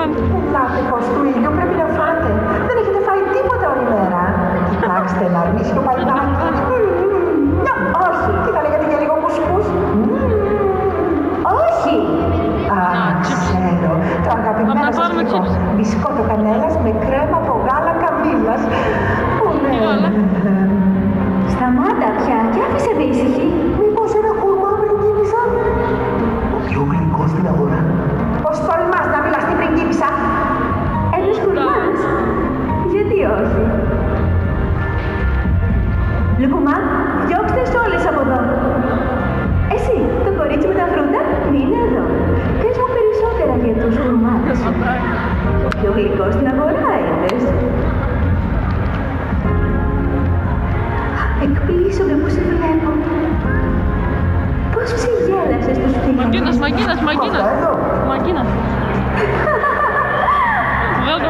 Αλαντίν. Ελάτε πως του ήλιου πρέπει να φάτε. Δεν έχετε φάει τίποτα όλη μέρα. Κοιτάξτε, να αρνήσει το παλμάκι. Όχι, τι θα λέγατε για λίγο κουσκούς. Όχι. Α, ξέρω. Το αγαπημένο σας γλυκό. Μπισκότο κανέλας με κρέμα από γάλα καμήλας. Που ναι. Σταμάτα πια και άφησε με ήσυχη. Μήπως ένα κουρμά πριγκίπισσα. Πιο γλυκό στην αγορά. Πώς τολμάς να μιλάς στην πριγκίπισσα. Ένας κουρμάς. Γιατί όχι. Λουκουμά, διώξτε τις όλες από εδώ. Εσύ, το κορίτσι με τα φρούτα, μείνε εδώ. Πες μου περισσότερα για τους κουρμάδες. Ο πιο γλυκός στην αγορά είδες. Εκπλήσωμαι που σε βλέπω. Πώς ξεγέλασες τους φίλους. Μαγκίνας. Μαγκίνας. Βγάλ' το. Βγάλ'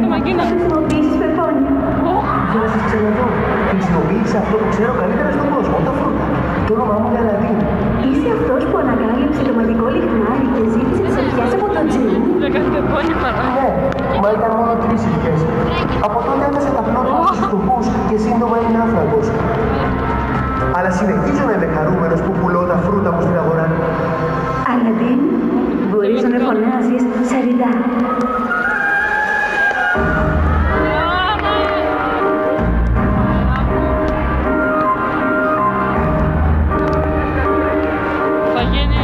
το Μαγκίνα. Θα χρησιμοποιήσεις πεπόνια. Για να σας ξαναδώ. Χρησιμοποίησα αυτό που ξέρω καλύτερα στον κόσμο, τα φρούτα. Το όνομά μου είναι Αλαντίν. Είσαι αυτός που ανακάλυψε το μαγικό λιχνάρι και ζήτησε τις ευχές από τον τζιν. Δεν κάνει πεπόνια παρά. Ναι, μα ήταν μόνο 3 ειδικές. Από τότε έδωσε τα πλώτα στους φτωχούς και σύντομα είναι άφραγος. Αλλά συνεχίζω να είμαι χαρούμενος που πουλώ τα φρούτα μου στην αγορά. Αλαντίν, μπορείς να με φωνάζεις Σαριδά. Θα γίνει